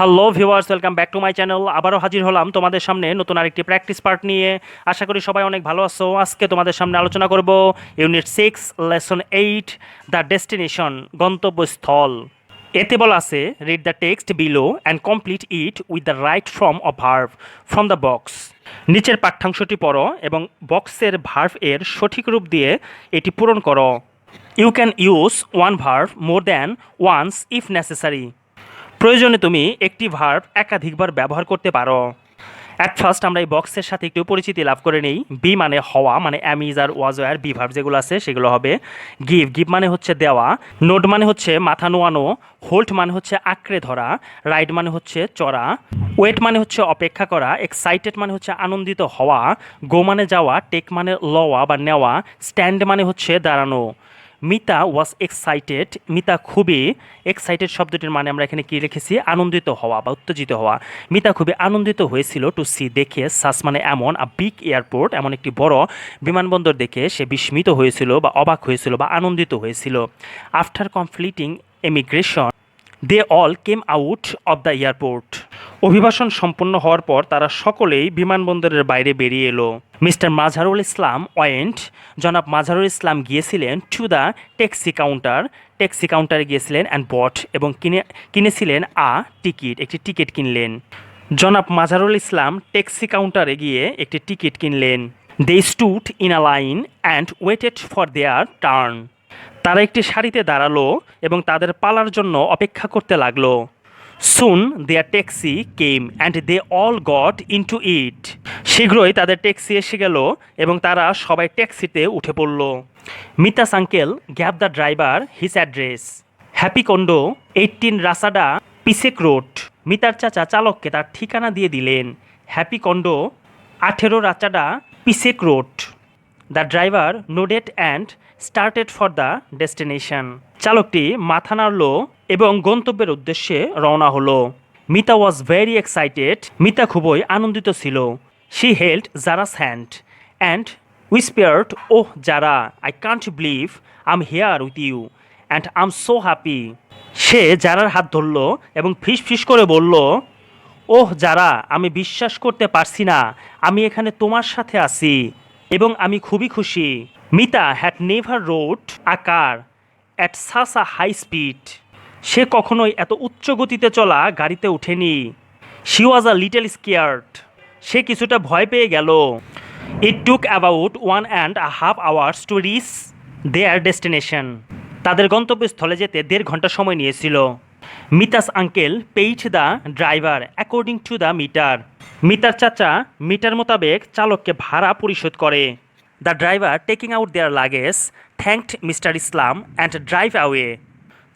Hello viewers, welcome back to my channel. আবারও হাজির হলাম তোমাদের সামনে নতুন আরেকটি প্র্যাকটিস পার্ট নিয়ে। আশা করি সবাই অনেক ভালো আছো। আজকে তোমাদের সামনে আলোচনা করব ইউনিট 6 লেসন 8 দ্য ডেস্টিনেশন, গন্তব্যস্থল। এতে বলা আছে, read the text below and complete it with the right form of verb from the box. নিচের পাঠ্যাংশটি পড়ো এবং বক্সের ভার্ভ এর সঠিক রূপ দিয়ে এটি পূরণ করো। You can use one verb more than once if necessary. প্রয়োজনে তুমি একটি ভার্ব একাধিকবার ব্যবহার করতে পারো। অ্যাট ফার্স্ট আমরা এই বক্সের সাথে একটু পরিচিতি লাভ করে নেই। বি মানে হওয়া, মানে am is are was are be verb যেগুলো আছে সেগুলো হবে। গিভ, গিভ মানে হচ্ছে দেওয়া। নোট মানে হচ্ছে মাথা নোয়ানো। হোল্ড মানে হচ্ছে আঁকড়ে ধরা। রাইড মানে হচ্ছে চড়া। ওয়েট মানে হচ্ছে অপেক্ষা করা। এক্সাইটেড মানে হচ্ছে আনন্দিত হওয়া। গো মানে যাওয়া। টেক মানে লওয়া বা নেওয়া। স্ট্যান্ড মানে হচ্ছে দাঁড়ানো। মিতা ওয়াজ এক্সাইটেড, মিতা খুবই এক্সাইটেড শব্দটির মানে আমরা এখানে কি লিখেছি, আনন্দিত হওয়া বা উত্তেজিত হওয়া। মিতা খুবই আনন্দিত হয়েছিল টু সি দেখে, সাস মানে এমন, আ বিগ এয়ারপোর্ট এমন একটি বড় বিমানবন্দর দেখে সে বিস্মিত হয়েছিল বা অবাক হয়েছিল বা আনন্দিত হয়েছিল। After completing immigration they all came out of the airport. অভিবাসন সম্পন্ন হওয়ার পর তারা সকলেই বিমানবন্দরের বাইরে বেরিয়ে এলো। মিস্টার মাজহারুল ইসলাম ওয়েন্ট, জনাব মাজহারুল ইসলাম গিয়েছিলেন to the taxi counter, taxi কাউন্টারে গিয়েছিলেন অ্যান্ড বট এবং কিনেছিলেন আ টিকিট, একটি টিকিট কিনলেন। জনাব মাজহারুল ইসলাম ট্যাক্সি কাউন্টারে গিয়ে একটি টিকিট কিনলেন। They stood in a line and waited for their turn. তারা একটি সারিতে দাঁড়ালো এবং তাদের পালার জন্য অপেক্ষা করতে লাগলো। Soon their taxi came and they all got into it. শীঘ্রই তাদের ট্যাক্সি এসে গেল এবং তারা সবাই ট্যাক্সিতে উঠে পড়ল। Mita's uncle gave the driver his address. Happy condo 18 Ratchada Pisek road. মিতার চাচা চালককে তার ঠিকানা দিয়ে দিলেন। Happy condo 18 Ratchada Pisek road. The driver nodded and started for the destination. চালকটি মাথা নাড়ল এবং গন্তব্যের উদ্দেশ্যে রওনা হলো। Mita was very excited, Mita খুবই আনন্দিত ছিল। She held Zara's hand and whispered, oh Zara, I can't believe I am here with you and I am so happy. সে জারার হাত ধরল এবং ফিস ফিস করে বলল, ওহ জারা, আমি বিশ্বাস করতে পারছি না আমি এখানে তোমার সাথে আছি এবং আমি খুবই খুশি। Mita had never rode a car at such a high speed. সে কখনোই এত উচ্চ গতিতে চলা গাড়িতে ওঠেনি। She was a little scared. সে কিছুটা ভয় পেয়ে গেল। It took about 1.5 hours to reach their destination. তাদের গন্তব্যস্থলে যেতে 1.5 ঘন্টা সময় নিয়েছিল। Mita's uncle paid the driver according to the meter. মিতার চাচা মিটার মোতাবেক চালককে ভাড়া পরিশোধ করে। The driver taking out there luggage thanked mister Islam and drive away.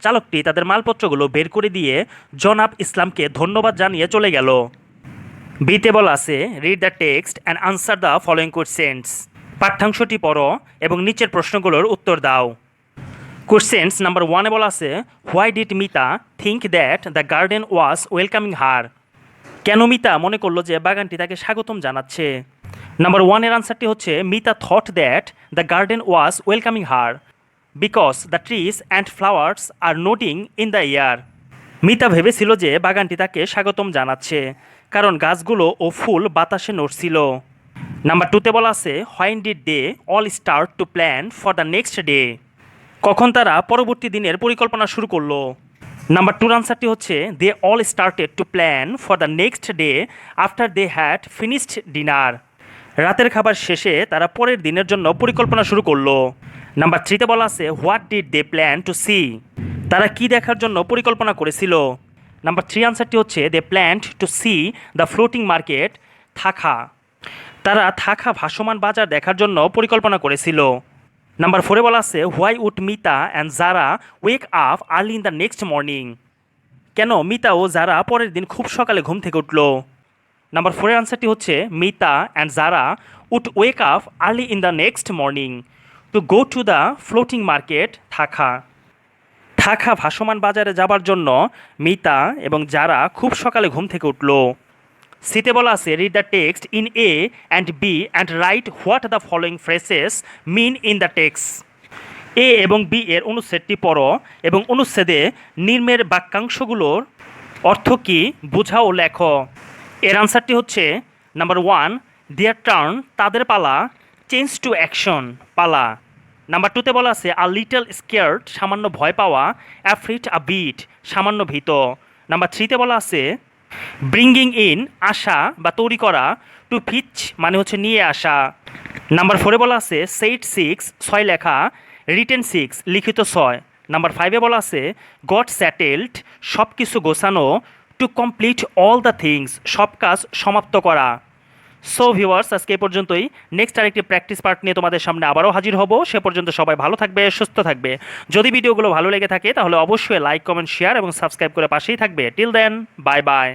চালকটি তাদের মালপত্রগুলো বের করে দিয়ে জনাব ইসলামকে ধন্যবাদ জানিয়ে চলে গেল। বিতে বলা আছে, read the text and answer the following questions. পাঠ্যাংশটি পড়ো এবং নিচের প্রশ্নগুলোর উত্তর দাও। কোয়েশ্চেন্স নাম্বার 1-এ বলা আছে, why did Mita think that the garden was welcoming her. কেন মিতা মনে করলো যে বাগানটি তাকে স্বাগতম জানাচ্ছে। নাম্বার 1-এর আনসারটি হচ্ছে, Mita thought that the garden was welcoming her because the trees and flowers are nodding in the air. Mita ভেবেছিল যে বাগানটি তাকে স্বাগতম জানাচ্ছে কারণ গাছগুলো ও ফুল বাতাসে নড়ছিল। নাম্বার 2-তে বলা আছে, when did they all start to plan for the next day. কখন তারা পরবর্তী দিনের পরিকল্পনা শুরু করলো। নাম্বার 2-র আনসারটি হচ্ছে, they all started to plan for the next day after they had finished dinner. রাতের খাবার শেষে তারা পরের দিনের জন্য পরিকল্পনা শুরু করলো। নাম্বার 3-তে বলা আছে, what did they plan to see. তারা কি দেখার জন্য পরিকল্পনা করেছিল। নাম্বার 3 আনসারটি হচ্ছে, they planned to see the floating market থাকা। তারা থাকা ভাসমান বাজার দেখার জন্য পরিকল্পনা করেছিল। নাম্বার 4-এ বলা আছে, why would Mita and Zara wake up early in the next morning. কেন মিতা ও জারা পরের দিন খুব সকালে ঘুম থেকে উঠল। নাম্বার 4-এর আনসারটি হচ্ছে, Mita and Zara would wake up early in the next morning to go to the floating market থাকা। থাকা ভাসমান বাজারে যাবার জন্য মিতা এবং জারা খুব সকালে ঘুম থেকে উঠল। সিতে বলা আছে, read the text in A and B and write what the following phrases mean in the text. A এবং বি এর অনুচ্ছেদটি পড়ো এবং অনুচ্ছেদে নিম্নের বাক্যাংশগুলোর অর্থ কি বোঝাও ও লেখো। এর আনসারটি হচ্ছে নাম্বার 1, দেয়ার টার্ন, তাদের পালা, চেঞ্জ টু অ্যাকশন, পালা। নাম্বার 2তে বলা আছে আ লিটল স্কেয়ার্ড, সামান্য ভয় পাওয়া, অ্যাফ্রিট আ বিট, সামান্য ভীত। নাম্বার 3তে বলা আছে ব্রিঙ্গিং ইন, আসা বা তৈরি করা, টু ফিচ মানে হচ্ছে নিয়ে আসা। নাম্বার 4এ বলা আছে সেট 6, 6 লেখা, রিটেন 6, লিখিত 6। নাম্বার 5এ বলা আছে গট স্যাটেলড, সব কিছু গোছানো, to complete all the things, সব কাজ সমাপ্ত করা। সো ভিউয়ার্স, আজকে এই পর্যন্তই। নেক্সট আরেকটি প্র্যাকটিস পার্ট নিয়ে তোমাদের সামনে আবারও হাজির হব। সে পর্যন্ত সবাই ভালো থাকবে, সুস্থ থাকবে। যদি ভিডিওগুলো ভালো লেগে থাকে তাহলে অবশ্যই লাইক, কমেন্ট, শেয়ার এবং সাবস্ক্রাইব করে পাশেই থাকবে। Till then, bye by.